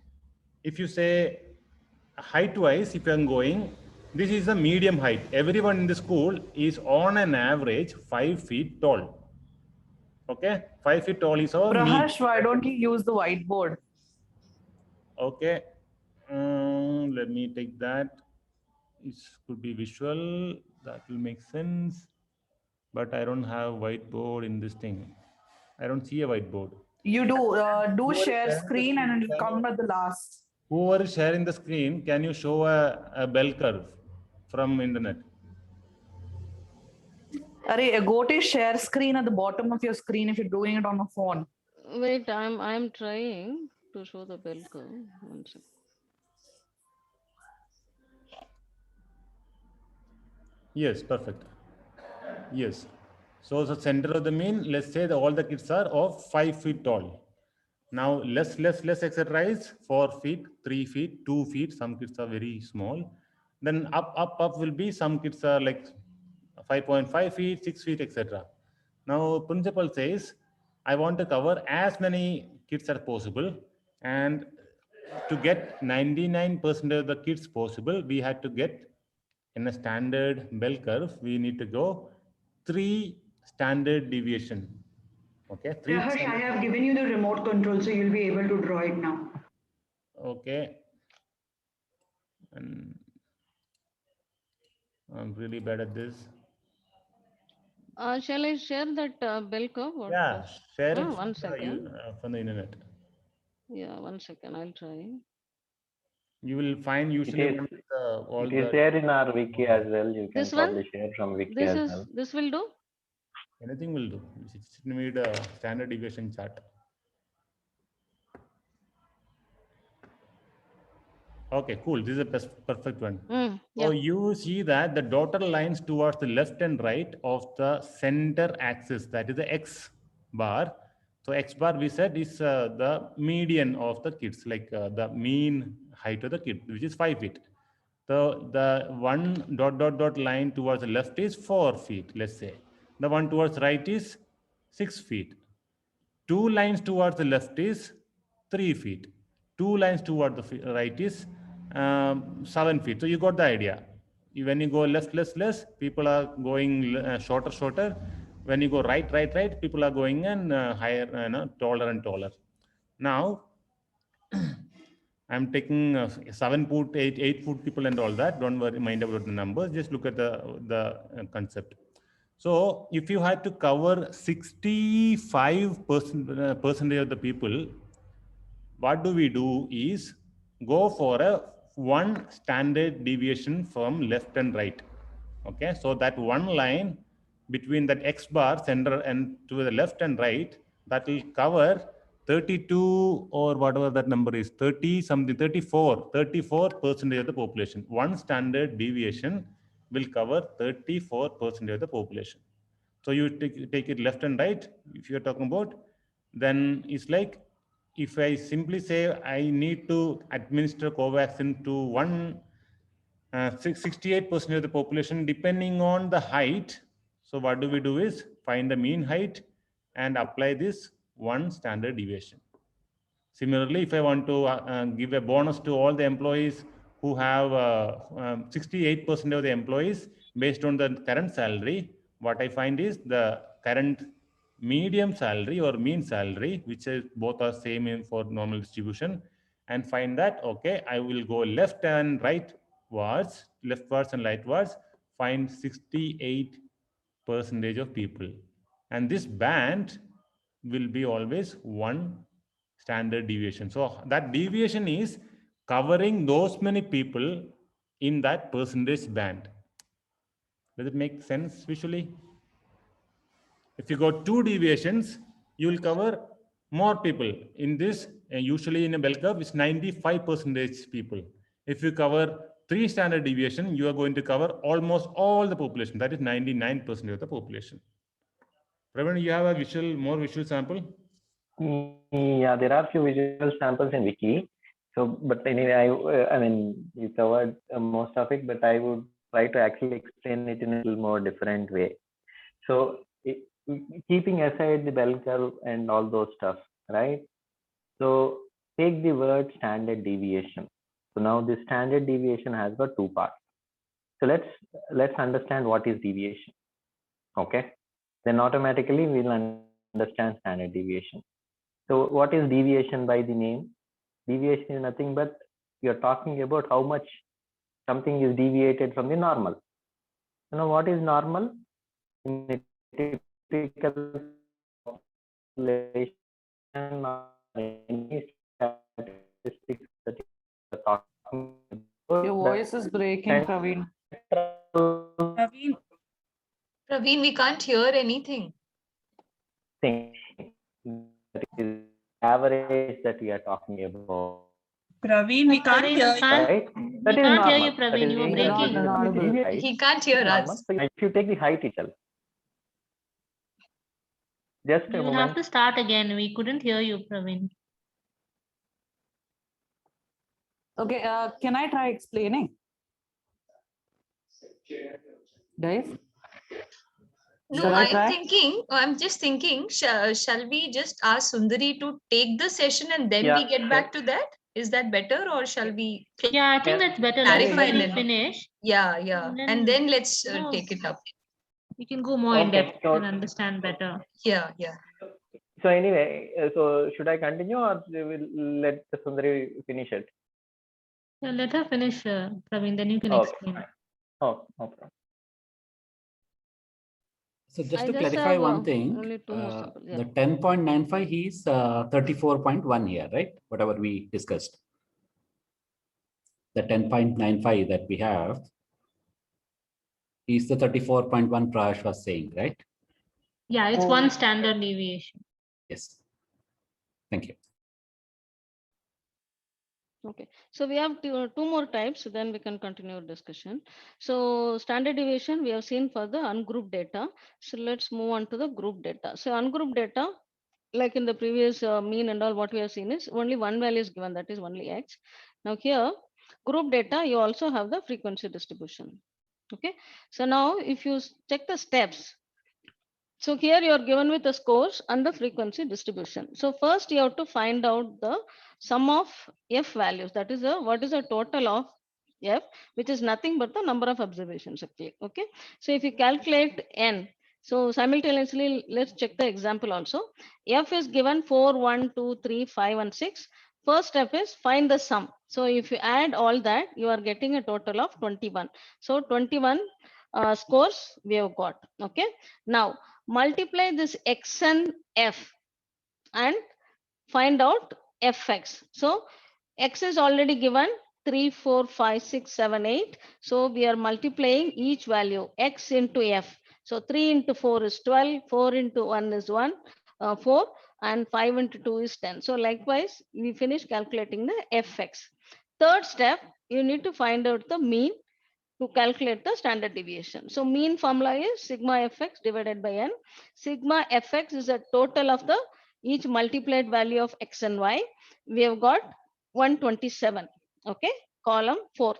[SPEAKER 8] if you say height wise, if I'm going, this is a medium height. Everyone in the school is on an average 5 feet tall. Okay, 5 feet tall is our mean.
[SPEAKER 4] Prahash, why don't you use the whiteboard?
[SPEAKER 8] Okay, let me take that. It could be visual. That will make sense. But I don't have whiteboard in this thing. I don't see a whiteboard.
[SPEAKER 4] You do share screen and it'll come at the last.
[SPEAKER 8] Whoever is sharing the screen, can you show a bell curve from internet?
[SPEAKER 4] Go to share screen at the bottom of your screen if you're doing it on a phone.
[SPEAKER 1] Wait, I'm trying to show the bell curve. One second.
[SPEAKER 8] Yes, perfect. Yes. So the center of the mean, let's say all the kids are of 5 feet tall. Now less exercise, 4 feet, 3 feet, 2 feet. Some kids are very small. Then up will be, some kids are like 5.5 feet, 6 feet, etc. Now principal says, I want to cover as many kids as possible, and to get 99% of the kids possible, we had to get, in a standard bell curve, we need to go 3 standard deviation. Okay.
[SPEAKER 10] Prahash, I have given you the remote control, so you'll be able to draw it now.
[SPEAKER 8] Okay. And I'm really bad at this.
[SPEAKER 1] Shall I share that bell curve? Or
[SPEAKER 8] Yeah, share it
[SPEAKER 1] one second.
[SPEAKER 8] from the internet.
[SPEAKER 1] Yeah, 1 second. I'll try.
[SPEAKER 8] You will find usually
[SPEAKER 11] It is there in our wiki as well. You can
[SPEAKER 1] This one?
[SPEAKER 11] probably share from wiki
[SPEAKER 1] This
[SPEAKER 11] as
[SPEAKER 1] is
[SPEAKER 11] well.
[SPEAKER 1] this will do.
[SPEAKER 8] anything will do. It's need a standard deviation chart. Okay, cool. This is a perfect one.
[SPEAKER 1] Yeah.
[SPEAKER 8] So you see that the dotted lines towards the left and right of the center axis, that is the X bar, So X bar we said is the median of the kids, like the mean height of the kid, which is 5 feet. The one dot dot dot line towards the left is 4 feet, let's say. The one towards right is 6 feet. 2 lines towards the left is 3 feet. 2 lines towards the right is 7 feet. So you got the idea. When you go left, people are going shorter. When you go right, people are going and higher, taller and taller. Now, I'm taking 7 foot, 8 foot people and all that. Don't worry, mind about the numbers. Just look at the concept. So if you had to cover 65% percentage of the people, what do we do is go for a one standard deviation from left and right. Okay, so that one line between that X bar center and to the left and right, that will cover 32 or whatever that number is, 34% of the population. One standard deviation will cover 34% of the population. So you take it left and right. If you're talking about, then it's like, if I simply say I need to administer Covaxin to 68% of the population, depending on the height. So what do we do is find the mean height and apply this one standard deviation. Similarly, if I want to give a bonus to all the employees who have 68% of the employees based on the current salary, what I find is the current medium salary or mean salary, which is both are same for normal distribution, and find that, okay, I will go left and rightwards, and rightwards, find 68% of people. And this band will be always one standard deviation. So that deviation is covering those many people in that percentage band. Does it make sense visually? If you go 2 deviations, you will cover more people. In this, usually in a bell curve, it's 95% people. If you cover 3 standard deviation, you are going to cover almost all the population. That is 99% of the population. Praveen, you have a more visual sample?
[SPEAKER 11] Yeah, there are few visual samples in Wiki. So, but anyway, I mean, you covered most of it, but I would try to actually explain it in a little more different way. So, keeping aside the bell curve and all those stuff, right? So, take the word standard deviation. So now the standard deviation has got 2 parts. So let's understand what is deviation. Okay, then automatically we'll understand standard deviation. So what is deviation by the name? Deviation is nothing but you're talking about how much something is deviated from the normal. You know what is normal? In a typical population or any statistics that you're talking about.
[SPEAKER 4] Your voice is breaking, Praveen.
[SPEAKER 2] Praveen, we can't hear anything.
[SPEAKER 11] Thing that is average that we are talking about.
[SPEAKER 12] Praveen, we can't hear you.
[SPEAKER 11] Right? That is
[SPEAKER 6] can't hear
[SPEAKER 11] normal.
[SPEAKER 6] you, Praveen. You are breaking.
[SPEAKER 2] He can't hear us.
[SPEAKER 11] So if you take the height itself. Just a
[SPEAKER 6] You
[SPEAKER 11] moment.
[SPEAKER 6] have to start again. We couldn't hear you, Praveen.
[SPEAKER 4] Okay, can I try explaining? Guys?
[SPEAKER 2] No,
[SPEAKER 4] Shall I try?
[SPEAKER 2] I'm just thinking, shall we just ask Sundari to take the session and then
[SPEAKER 11] Yeah,
[SPEAKER 2] we get back to that? Is that better, or shall we
[SPEAKER 6] Yeah, I think that's better. Let's
[SPEAKER 2] clarify and
[SPEAKER 6] first
[SPEAKER 2] then
[SPEAKER 6] finish.
[SPEAKER 2] Yeah.
[SPEAKER 6] And
[SPEAKER 2] And
[SPEAKER 6] then-
[SPEAKER 2] then let's
[SPEAKER 6] No.
[SPEAKER 2] take it up.
[SPEAKER 6] We can go more in
[SPEAKER 11] Okay,
[SPEAKER 6] depth
[SPEAKER 11] so-
[SPEAKER 6] and understand better.
[SPEAKER 2] Yeah.
[SPEAKER 11] So anyway, so should I continue or will let Sundari finish it?
[SPEAKER 6] Yeah, let her finish, Praveen, then you can
[SPEAKER 11] Okay,
[SPEAKER 6] explain.
[SPEAKER 11] fine. Oh, no problem.
[SPEAKER 13] So just
[SPEAKER 1] I
[SPEAKER 13] to
[SPEAKER 1] just
[SPEAKER 13] clarify
[SPEAKER 1] have,
[SPEAKER 13] one thing,
[SPEAKER 1] only 2 more samples, yeah.
[SPEAKER 13] the 10.95 is 34.1 here, right? Whatever we discussed. The 10.95 that we have is the 34.1 Prash was saying, right?
[SPEAKER 6] Yeah, it's one standard deviation.
[SPEAKER 13] Yes. Thank you.
[SPEAKER 1] Okay, so we have 2 more types, then we can continue our discussion. So standard deviation we have seen for the ungrouped data. So let's move on to the group data. So ungrouped data, like in the previous mean and all, what we have seen is only one value is given, that is only x. Now here, group data, you also have the frequency distribution. Okay, so now if you check the steps, so here you are given with the scores and the frequency distribution. So first you have to find out the sum of f values, that is what is the total of f, which is nothing but the number of observations actually. Okay, so if you calculate n, so simultaneously let's check the example also. F is given 4, 1, 2, 3, 5 and 6. First step is find the sum. So if you add all that, you are getting a total of 21. So 21 scores we have got. Okay, now multiply this x and f and find out fx. So x is already given 3, 4, 5, 6, 7, 8. So we are multiplying each value x into f. So 3 into 4 is 12, 4 into 1 is 4, and 5 into 2 is 10. So likewise, we finish calculating the fx. Third step, you need to find out the mean to calculate the standard deviation. So mean formula is sigma fx divided by n. Sigma fx is a total of the each multiplied value of x and y. We have got 127. Okay, column 4th.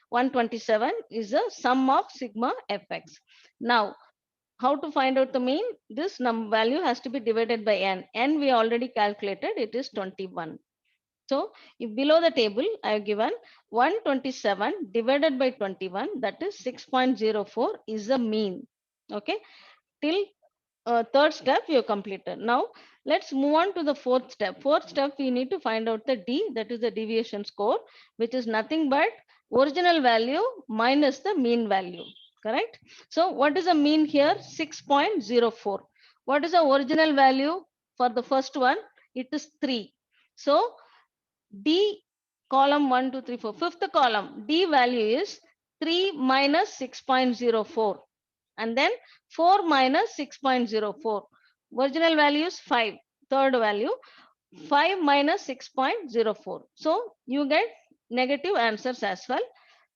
[SPEAKER 1] 127 is the sum of sigma fx. Now, how to find out the mean? This value has to be divided by n. N we already calculated, it is 21. So if below the table, I have given 127 divided by 21, that is 6.04 is the mean. Okay, till third step you have completed. Now let's move on to the fourth step. Fourth step, we need to find out the D, that is the deviation score, which is nothing but original value minus the mean value. Correct? So what is the mean here? 6.04. What is the original value for the first one? It is 3. So D column 1, 2, 3, 4. Fifth column, D value is 3 minus 6.04. And then 4 minus 6.04. Original value is 5. Third value, 5 minus 6.04. So you get negative answers as well.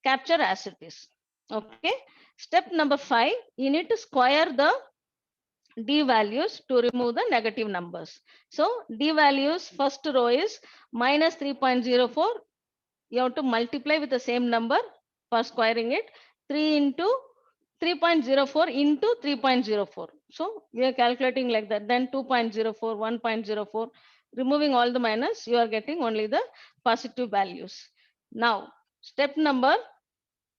[SPEAKER 1] Capture as it is. Okay. Step number 5, you need to square the D values to remove the negative numbers. So D values, first row is minus 3.04. You have to multiply with the same number for squaring it. 3 into 3.04 into 3.04. So we are calculating like that. Then 2.04, 1.04. Removing all the minus, you are getting only the positive values. Now, step number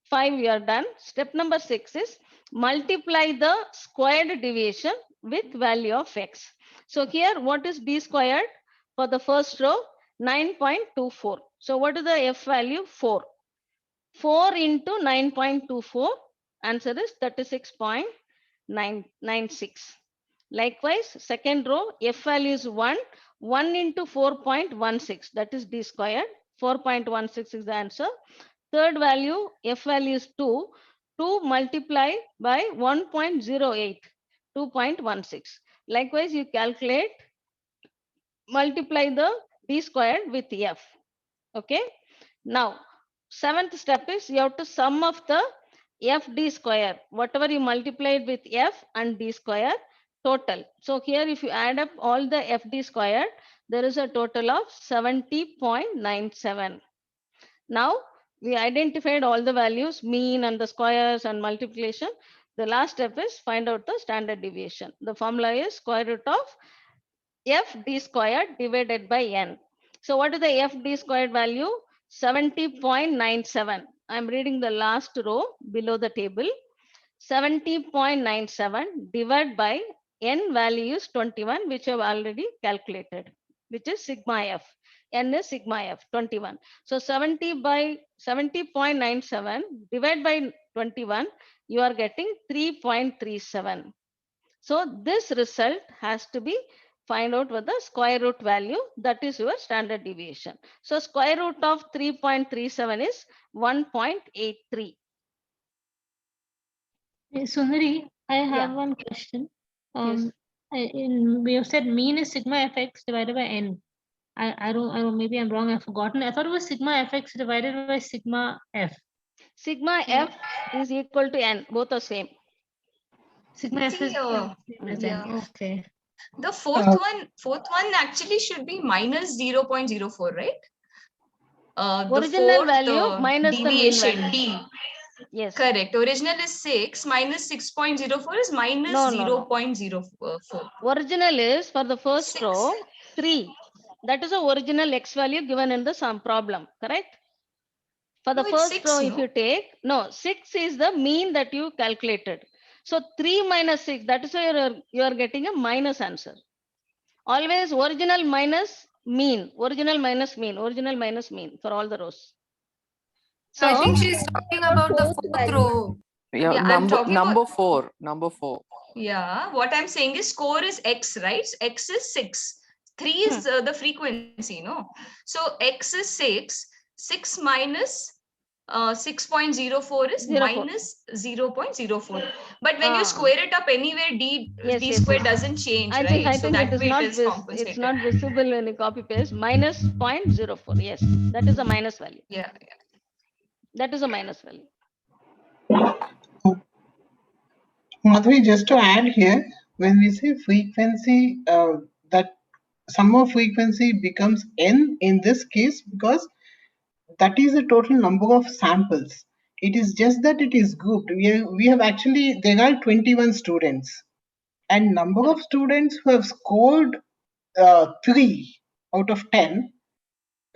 [SPEAKER 1] 5 we are done. Step number 6 is multiply the squared deviation with value of x. So here, what is d squared? For the first row, 9.24. So what is the f value? 4. 4 into 9.24, answer is 36.996. Likewise, second row, f value is 1. 1 into 4.16, that is d squared. 4.16 is the answer. Third value, f value is 2. 2 multiplied by 1.08, 2.16. Likewise, you calculate, multiply the d squared with f. Okay. Now, seventh step is you have to sum of the fd square. Whatever you multiplied with f and d square total. So here, if you add up all the fd square, there is a total of 70.97. Now, we identified all the values, mean and the squares and multiplication. The last step is find out the standard deviation. The formula is square root of fd squared divided by n. So what is the fd squared value? 70.97. I'm reading the last row below the table. 70.97 divided by n value is 21, which I've already calculated, which is sigma f. N is sigma f, 21. So 70.97 divided by 21, you are getting 3.37. So this result has to be find out with the square root value, that is your standard deviation. So square root of 3.37 is 1.83.
[SPEAKER 6] Sundari, I have one question. We have said mean is sigma fx divided by n. I don't, maybe I'm wrong, I've forgotten. I thought it was sigma fx divided by sigma f.
[SPEAKER 1] Sigma f is equal to n, both are same.
[SPEAKER 6] Sigma f is same as n. Okay.
[SPEAKER 2] The fourth one actually should be minus 0.04, right? The
[SPEAKER 1] Original
[SPEAKER 2] fourth
[SPEAKER 1] value minus the mean
[SPEAKER 2] deviation,
[SPEAKER 1] value.
[SPEAKER 2] D.
[SPEAKER 1] Yes.
[SPEAKER 2] Correct. Original is 6 minus 6.04 is minus
[SPEAKER 1] No, no, no.
[SPEAKER 2] 0.04.
[SPEAKER 1] Original is for the first row 3. That is the original x value given in the sum problem, correct? For the
[SPEAKER 2] No, it's
[SPEAKER 1] first
[SPEAKER 2] 6,
[SPEAKER 1] row, if
[SPEAKER 2] no?
[SPEAKER 1] you take, no, 6 is the mean that you calculated. So 3 minus 6, that is why you are getting a minus answer. Always original minus mean, original minus mean, original minus mean for all the rows. So
[SPEAKER 5] I think she's talking about the fourth row.
[SPEAKER 14] Yeah,
[SPEAKER 2] Yeah, I'm talking
[SPEAKER 14] number
[SPEAKER 2] about-
[SPEAKER 14] 4. Number 4.
[SPEAKER 2] Yeah, what I'm saying is score is x, right? So x is 6. 3 is the frequency, no? So x is 6. 6 minus 6.04 is
[SPEAKER 1] 0.04.
[SPEAKER 2] minus 0.04. But when you square it up anywhere, d square doesn't change,
[SPEAKER 1] I
[SPEAKER 2] right?
[SPEAKER 1] think,
[SPEAKER 2] So that
[SPEAKER 1] it is
[SPEAKER 2] way
[SPEAKER 1] not
[SPEAKER 2] it is
[SPEAKER 1] it's
[SPEAKER 2] compensated.
[SPEAKER 1] not visible when you copy paste. Minus 0.04. Yes, that is a minus value.
[SPEAKER 2] Yeah.
[SPEAKER 1] That is a minus value.
[SPEAKER 3] Madhuri, just to add here, when we say frequency, that sum of frequency becomes n in this case because that is the total number of samples. It is just that it is grouped. We have actually, there are 21 students, and number of students who have scored 3 out of 10,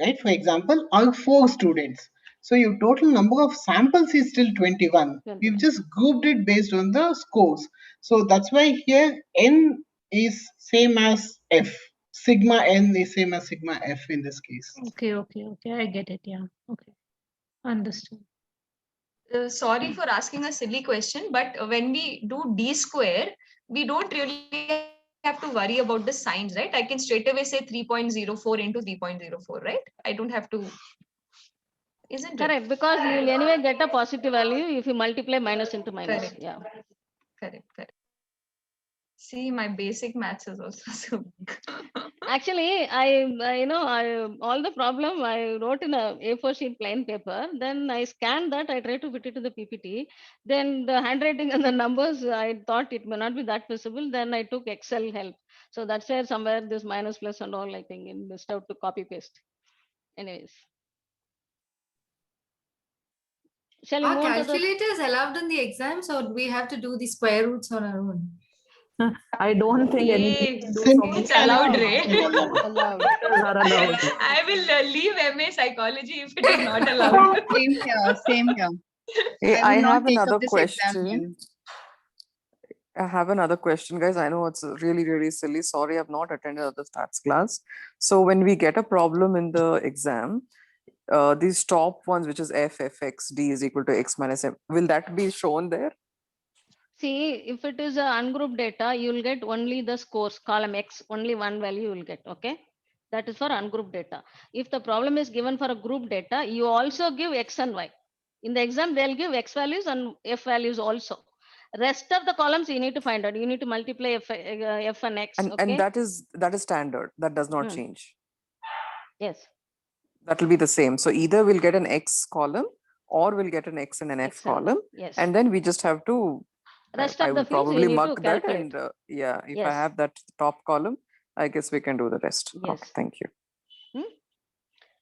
[SPEAKER 3] right? For example, are 4 students. So your total number of samples is still 21. We've just grouped it based on the scores. So that's why here n is same as f. Sigma n is same as sigma f in this case.
[SPEAKER 6] Okay, I get it. Yeah. Okay. Understood.
[SPEAKER 2] Sorry for asking a silly question, but when we do d square, we don't really have to worry about the signs, right? I can straight away say 3.04 into 3.04, right? I don't have to, isn't
[SPEAKER 1] Correct,
[SPEAKER 2] it?
[SPEAKER 1] because you will anyway get a positive value if you multiply minus into minus.
[SPEAKER 2] Correct.
[SPEAKER 1] Yeah.
[SPEAKER 2] Correct. See, my basic maths is also so weak.
[SPEAKER 1] Actually, I all the problem I wrote in a A4 sheet plain paper. Then I scanned that. I tried to fit it to the PPT. Then the handwriting and the numbers, I thought it may not be that visible. Then I took Excel help. So that's where somewhere this minus plus and all, I think, in missed out to copy paste. Anyways. Shall we
[SPEAKER 5] Are
[SPEAKER 1] move on to the
[SPEAKER 5] calculators allowed in the exams, or do we have to do the square roots on our own?
[SPEAKER 4] I don't think anything can do from
[SPEAKER 2] It's allowed, Ray.
[SPEAKER 4] allowed. Are allowed.
[SPEAKER 2] I will leave MA psychology if it is not allowed.
[SPEAKER 7] Same here.
[SPEAKER 14] Hey,
[SPEAKER 7] I
[SPEAKER 14] I
[SPEAKER 7] will not
[SPEAKER 14] have
[SPEAKER 7] take up
[SPEAKER 14] another
[SPEAKER 7] this exam
[SPEAKER 14] question.
[SPEAKER 7] again.
[SPEAKER 14] I have another question, guys. I know it's really, really silly. Sorry, I've not attended the stats class. So when we get a problem in the exam, these top ones, which is f, x, d is equal to x minus m, will that be shown there?
[SPEAKER 1] See, if it is a ungrouped data, you will get only the scores, column X, only one value you will get, okay? That is for ungrouped data. If the problem is given for a group data, you also give X and Y. In the exam, they'll give X values and F values also. Rest of the columns you need to find out. You need to multiply F and X, okay?
[SPEAKER 14] And that is standard. That does not change.
[SPEAKER 1] Yes.
[SPEAKER 14] That will be the same. So either we'll get an X column or we'll get an X and an F column.
[SPEAKER 1] Yes.
[SPEAKER 14] And then we just have to,
[SPEAKER 1] Rest
[SPEAKER 14] I
[SPEAKER 1] of the
[SPEAKER 14] would
[SPEAKER 1] fields you
[SPEAKER 14] probably
[SPEAKER 1] need to
[SPEAKER 14] mark that.
[SPEAKER 1] calculate.
[SPEAKER 14] And yeah, if I
[SPEAKER 1] Yes.
[SPEAKER 14] have that top column, I guess we can do the rest.
[SPEAKER 1] Yes.
[SPEAKER 14] Okay, thank you.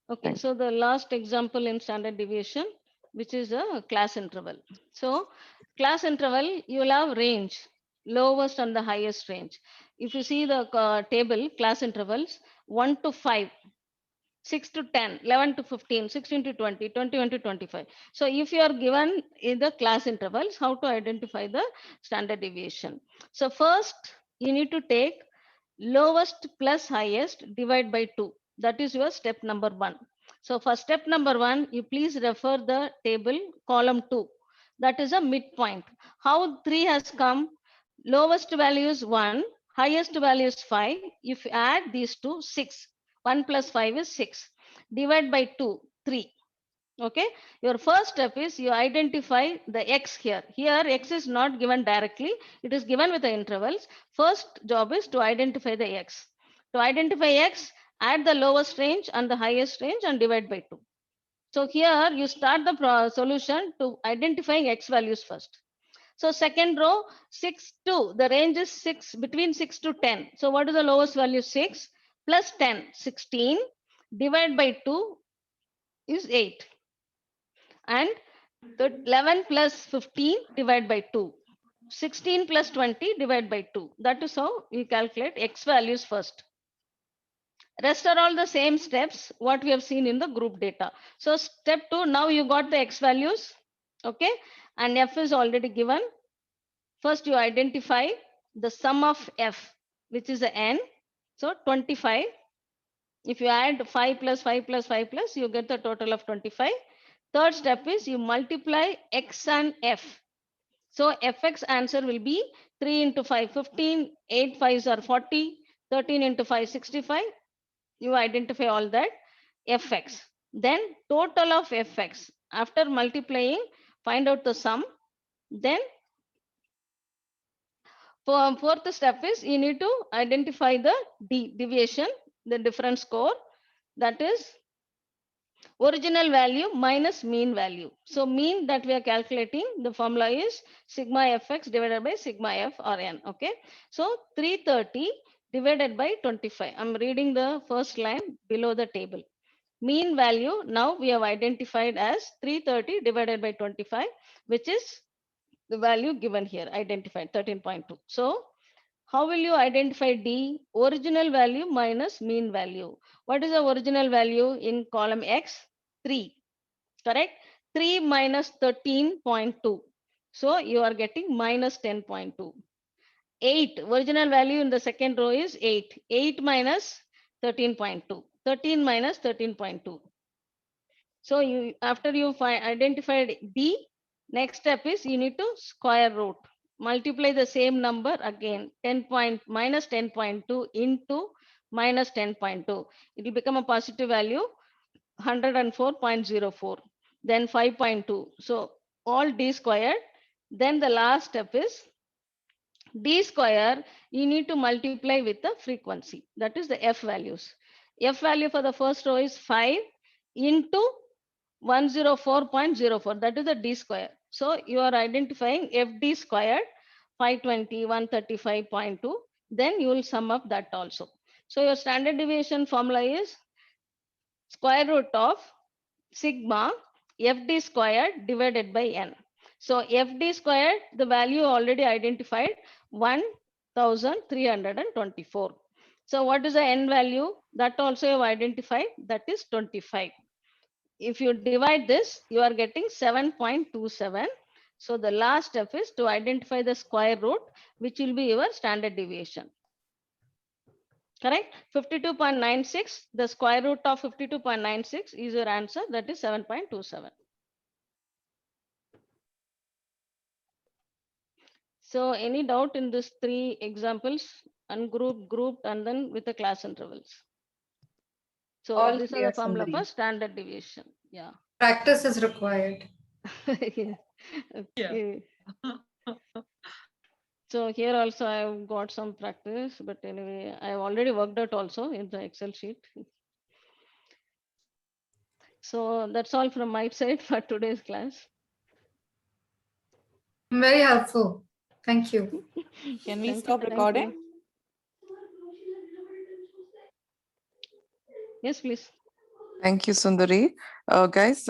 [SPEAKER 1] Okay, so the last example in standard deviation, which is a class interval. So class interval, you will have range, lowest and the highest range. If you see the table, class intervals, 1 to 5, 6 to 10, 11 to 15, 16 to 20, 21 to 25. So if you are given in the class intervals, how to identify the standard deviation? So first, you need to take lowest plus highest divide by 2. That is your step number 1. So for step number 1, you please refer the table column 2. That is a midpoint. How 3 has come? Lowest value is 1, highest value is 5. If you add these two, 6. 1 plus 5 is 6. Divide by 2, 3. Okay, your first step is you identify the X here. Here X is not given directly, it is given with the intervals. First job is to identify the X. To identify X, add the lowest range and the highest range and divide by 2. So here you start the solution to identifying X values first. So second row, 6 2. The range is 6, between 6 to 10. So what is the lowest value? 6 plus 10, 16. Divide by 2 is 8. And the 11 plus 15 divided by 2. 16 plus 20 divided by 2. That is how we calculate x values first. Rest are all the same steps what we have seen in the group data. So step 2, now you got the x values. Okay. And f is already given. First you identify the sum of f, which is the n. So 25. If you add 5 plus 5 plus 5 plus, you get the total of 25. Third step is you multiply x and f. So fx answer will be 3 into 5, 15, 8 5s are 40, 13 into 5, 65. You identify all that fx. Then total of fx. After multiplying, find out the sum. Then for fourth step is you need to identify the deviation, the difference score. That is original value minus mean value. So mean that we are calculating, the formula is sigma fx divided by sigma f or n. Okay. So 330 divided by 25. I'm reading the first line below the table. Mean value now we have identified as 330 divided by 25, which is the value given here, identified 13.2. So how will you identify D? Original value minus mean value. What is the original value in column X? 3. Correct? 3 minus 13.2. So you are getting minus 10.2. 8. Original value in the second row is 8. 8 minus 13.2. 13 minus 13.2. So you, after you identified D, next step is you need to square root. Multiply the same number again, minus 10.2 into minus 10.2. It will become a positive value, 104.04. Then 5.2. So all D squared. Then the last step is D square, you need to multiply with the frequency. That is the F values. F value for the first row is 5 into 104.04. That is the D square. So you are identifying FD squared 520, 135.2. Then you will sum up that also. So your standard deviation formula is square root of sigma FD squared divided by n. So FD squared, the value already identified, 1324. So what is the n value? That also you have identified, that is 25. If you divide this, you are getting 7.27. So the last step is to identify the square root, which will be your standard deviation. Correct? 52.96, the square root of 52.96 is your answer, that is 7.27. So any doubt in these three examples, ungrouped, grouped, and then with the class intervals? So
[SPEAKER 7] All
[SPEAKER 1] these are
[SPEAKER 7] clear,
[SPEAKER 1] the formula
[SPEAKER 7] Sundari.
[SPEAKER 1] for standard deviation. Yeah.
[SPEAKER 5] Practice is required.
[SPEAKER 1] Yeah. Okay. So here also I've got some practice, but anyway, I've already worked out also in the Excel sheet. So that's all from my side for today's class.
[SPEAKER 5] Very helpful. Thank you.
[SPEAKER 4] Can we
[SPEAKER 1] Thank
[SPEAKER 4] stop
[SPEAKER 1] you.
[SPEAKER 4] recording?
[SPEAKER 1] Yes, please.
[SPEAKER 14] Thank you, Sundari. Guys,